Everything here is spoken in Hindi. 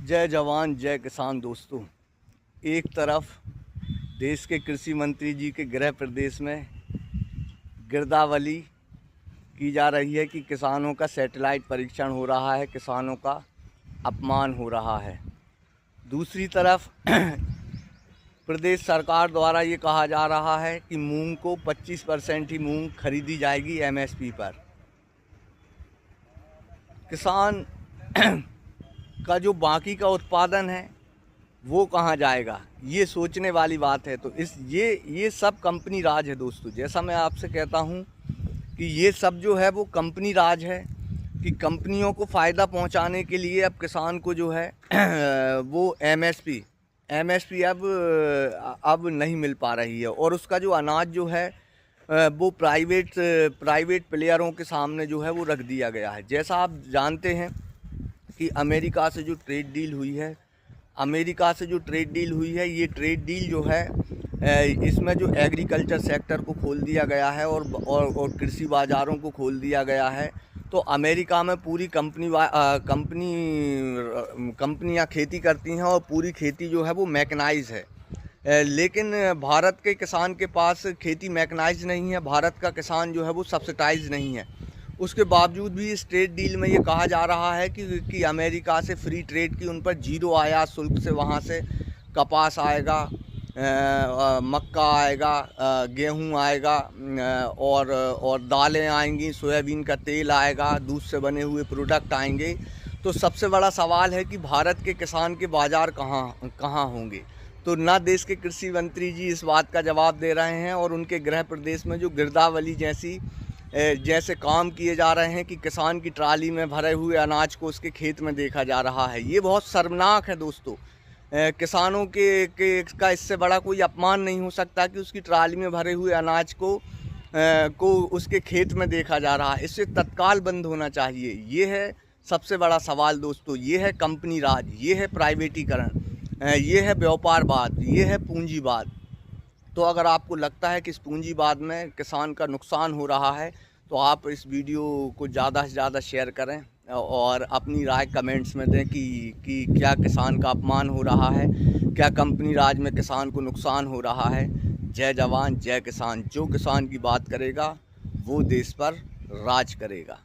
जय जवान जय किसान। दोस्तों, एक तरफ देश के कृषि मंत्री जी के गृह प्रदेश में गिरदावरी की जा रही है कि किसानों का सैटेलाइट परीक्षण हो रहा है, किसानों का अपमान हो रहा है। दूसरी तरफ प्रदेश सरकार द्वारा ये कहा जा रहा है कि मूंग को 25% ही मूंग खरीदी जाएगी एमएसपी पर। किसान का जो बाकी का उत्पादन है वो कहाँ जाएगा, ये सोचने वाली बात है। तो ये सब कंपनी राज है दोस्तों। जैसा मैं आपसे कहता हूँ कि ये सब जो है वो कंपनी राज है कि कंपनियों को फ़ायदा पहुँचाने के लिए अब किसान को जो है वो एमएसपी अब नहीं मिल पा रही है, और उसका जो अनाज जो है वो प्राइवेट प्लेयरों के सामने जो है वो रख दिया गया है। जैसा आप जानते हैं कि अमेरिका से जो ट्रेड डील हुई है, ये ट्रेड डील जो है इसमें जो एग्रीकल्चर सेक्टर को खोल दिया गया है और कृषि बाज़ारों को खोल दिया गया है। तो अमेरिका में पूरी कंपनियां खेती करती हैं और पूरी खेती जो है वो मैकेनाइज है, लेकिन भारत के किसान के पास खेती मैकेनाइज नहीं है। भारत का किसान जो है वो सब्सिडाइज नहीं है। उसके बावजूद भी इस ट्रेड डील में ये कहा जा रहा है कि अमेरिका से फ्री ट्रेड की उन पर 0 आयात शुल्क से वहाँ से कपास आएगा, मक्का आएगा, गेहूँ आएगा, और दालें आएंगी, सोयाबीन का तेल आएगा, दूध से बने हुए प्रोडक्ट आएंगे। तो सबसे बड़ा सवाल है कि भारत के किसान के बाज़ार कहाँ होंगे। तो ना देश के कृषि मंत्री जी इस बात का जवाब दे रहे हैं, और उनके गृह प्रदेश में जो गिरदावरी जैसे काम किए जा रहे हैं कि किसान की ट्राली में भरे हुए अनाज को उसके खेत में देखा जा रहा है। ये बहुत शर्मनाक है दोस्तों। किसानों का इससे बड़ा कोई अपमान नहीं हो सकता कि उसकी ट्राली में भरे हुए अनाज को उसके खेत में देखा जा रहा है। इससे तत्काल बंद होना चाहिए। ये है सबसे बड़ा सवाल दोस्तों। ये है कंपनी राज, ये है प्राइवेटीकरण, ये है व्यापारवाद, ये है पूंजीवाद। तो अगर आपको लगता है कि इस पूंजीवाद में किसान का नुकसान हो रहा है तो आप इस वीडियो को ज़्यादा से ज़्यादा शेयर करें और अपनी राय कमेंट्स में दें कि क्या किसान का अपमान हो रहा है, क्या कंपनी राज में किसान को नुकसान हो रहा है। जय जवान जय किसान। जो किसान की बात करेगा वो देश पर राज करेगा।